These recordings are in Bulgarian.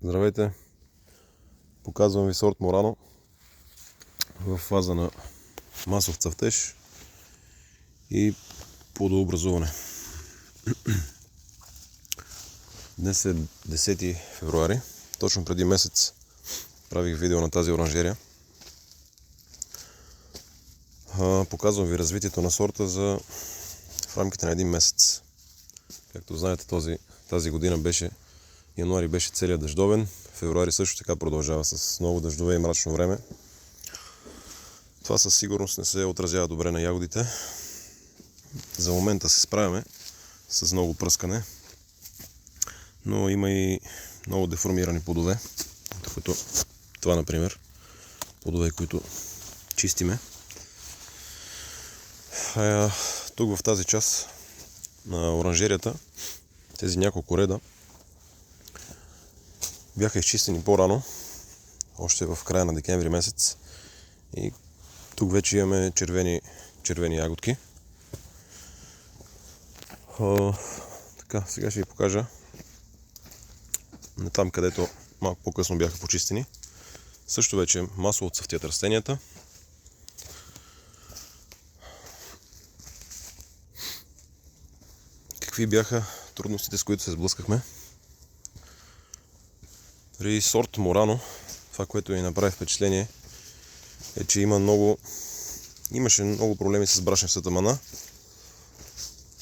Здравейте! Показвам ви сорт Морано в фаза на масов цъфтеж и плодообразуване. Днес е 10 февруари. Точно преди месец правих видео на тази оранжерия. Показвам ви развитието на сорта в рамките на един месец. Както знаете, тази година януари беше целият дъждовен, февруари също така продължава с много дъждове и мрачно време. Това със сигурност не се отразява добре на ягодите. За момента се справяме с много пръскане, но има и много деформирани плодове, като това, например, плодове, които чистиме. Тук в тази част на оранжерията, тези няколко реда бяха изчистени по-рано, още в края на декември месец, и тук вече имаме червени ягодки. Така, сега ще ви покажа на там, където малко по-късно бяха почистени. Също вече масово цъфтят растенията. Какви бяха трудностите, с които се сблъскахме? При сорт Морано, това, което ми направи впечатление, е, че имаше много проблеми с брашневата мана.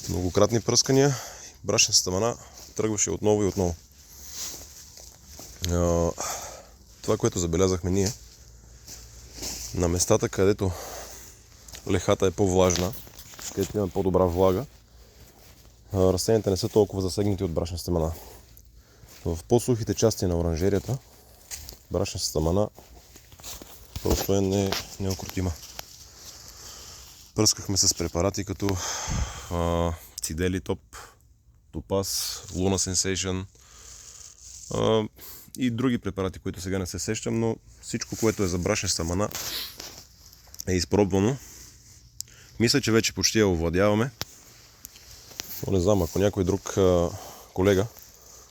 Многократни пръскания, брашневата мана тръгваше отново и отново. Това, което забелязахме ние, на местата, където лехата е по-влажна, където има по-добра влага, растенията не са толкова засегнати от брашневата мана. В по-сухите части на оранжерията брашневата мана просто е неукротима. Пръскахме с препарати като Цидели Топ, Топаз, Луна Сенсейшън и други препарати, които сега не се сещам, но всичко, което е за брашневата мана, е изпробвано. Мисля, че вече почти я овладяваме. Но не знам, ако някой друг колега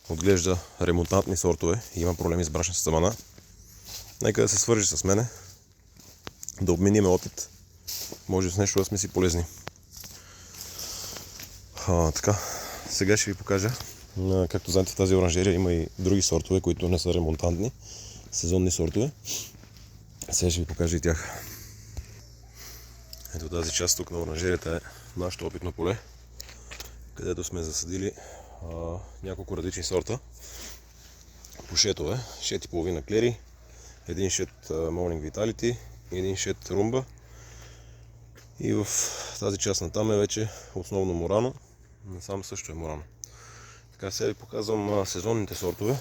отглежда ремонтантни сортове и има проблеми с брашневата мана, нека да се свържи с мене, да обмениме опит. Може с нещо да сме си полезни. Така, сега ще ви покажа. Както знаете, в тази оранжерия има и други сортове, които не са ремонтантни, сезонни сортове. Сега ще ви покажа и тях. Ето тази част тук на оранжерията е нашето опитно поле, където сме засадили няколко различни сорта по шетове. 6,5 клери, един шет Morning Vitality и един шет Rumba. И в тази част на там е вече основно Морано. Насам също е Морано. Така, сега ви показвам сезонните сортове.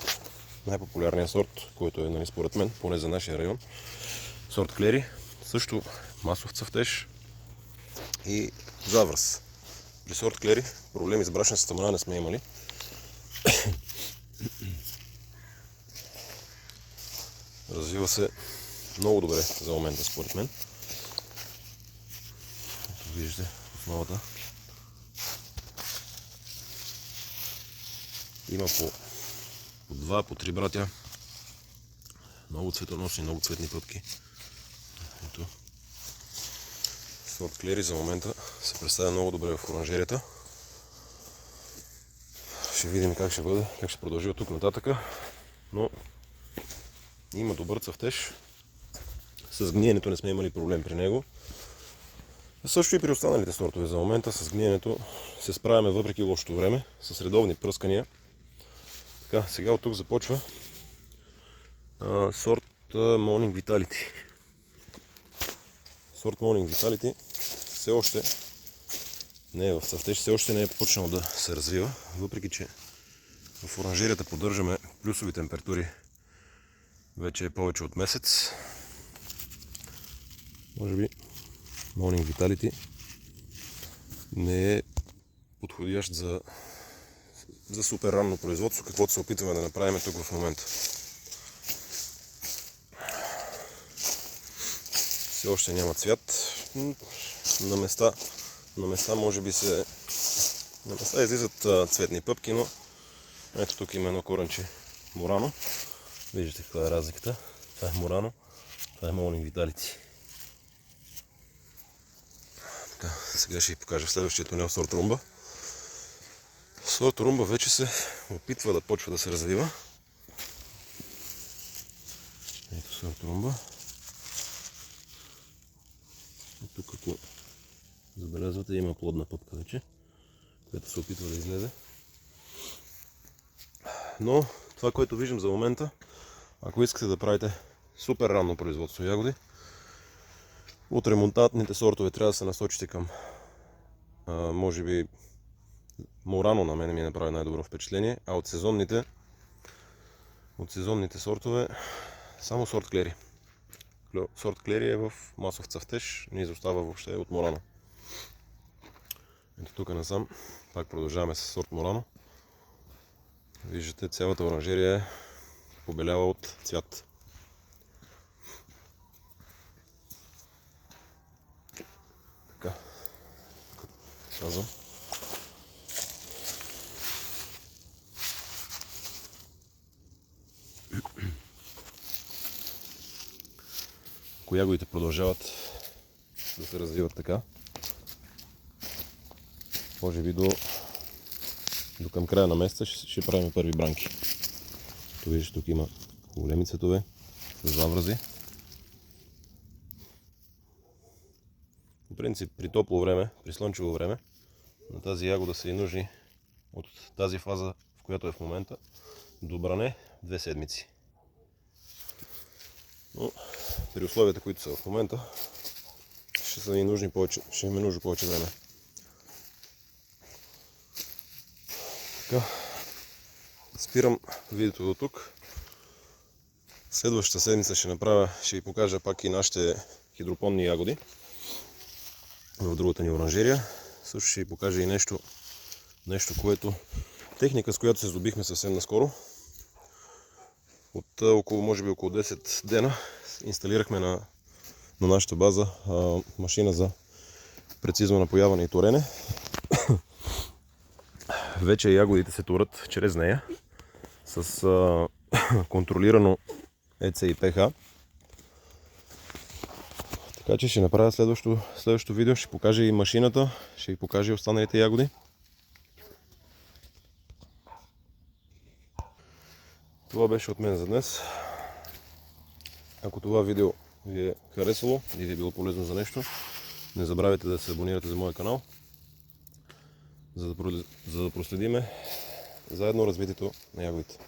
Най-популярният сорт, който е, според мен, поне за нашия район, сорт клери. Също масов цъфтеж и завръз. При сорт клери проблеми с брашневата мана не сме имали. Развива се много добре за момента, според мен. Ето виждате основата. Има по 2, по 3 братя. Много цветоносни, много цветни пъпки. Ето. Сорт клери за момента се представя много добре в оранжерията. Ще видим как ще бъде, как ще продължи от тук нататъка. Но има добър цъфтеж. С гниенето не сме имали проблем при него. Също и при останалите сортове за момента с гниенето се справяме въпреки лошото време, с редовни пръскания. Така, сега от тук започва сорт Morning Vitality. Сорт Morning Vitality все още не е в цъфтеж, все още не е почнал да се развива, въпреки че в оранжерията поддържаме плюсови температури вече е повече от месец. Може би Morning Vitality не е подходящ за супер ранно производство, каквото се опитваме да направим тук в момента. Все още няма цвят. На места може би на места излизат цветни пъпки, но ето тук има едно коренче Морано. Виждате каква е разликата. Това е Мурано, това е Morning Vitality. Така, сега ще ви покажа следващия тунел сорт Румба. Сорт Румба вече се опитва да почва да се развива. Ето сорт Румба. И тук, ако забелязвате, има плодна пъпка вече, която се опитва да излезе. Но това, което виждам за момента, ако искате да правите супер ранно производство ягоди, от ремонтантните сортове трябва да се насочите към може би Мурано. На мен ми направи най-добро впечатление, а от сезонните сортове само сорт Клери. Сорт Клери е в масов цъфтеж, не изостава въобще от Мурано. Ето тук насам, пак продължаваме с сорт Мурано. Виждате, цялата оранжерия е побелява от цвят. Така, казвам. Ако ягодите продължават да се развиват така, може би до към края на месеца ще правим първи бранки. Тук виждате, тук има големи цветове с заврази. В принцип при топло време, при слънчево време, на тази ягода са и нужни от тази фаза, в която е в момента, до бране 2 седмици. Но при условията, които са в момента, ще им е нужно повече време. Така, спирам видеото до тук. Следващата седмица ще ви покажа пак и нашите хидропонни ягоди в другата ни оранжерия. Също ще ви покажа и нещо, което техника, с която се здобихме съвсем наскоро. От може би около 10 дена инсталирахме на нашата база машина за прецизно напояване и торене. Вече ягодите се турат чрез нея с контролирано ЕЦ и ПХ. Така че ще направя следващото видео, ще покажа и машината, ще ви покажа и останалите ягоди. Това беше от мен за днес. Ако това видео ви е харесало и ви е било полезно за нещо, не забравяйте да се абонирате за моя канал, за да проследиме заедно развитието на ягодите.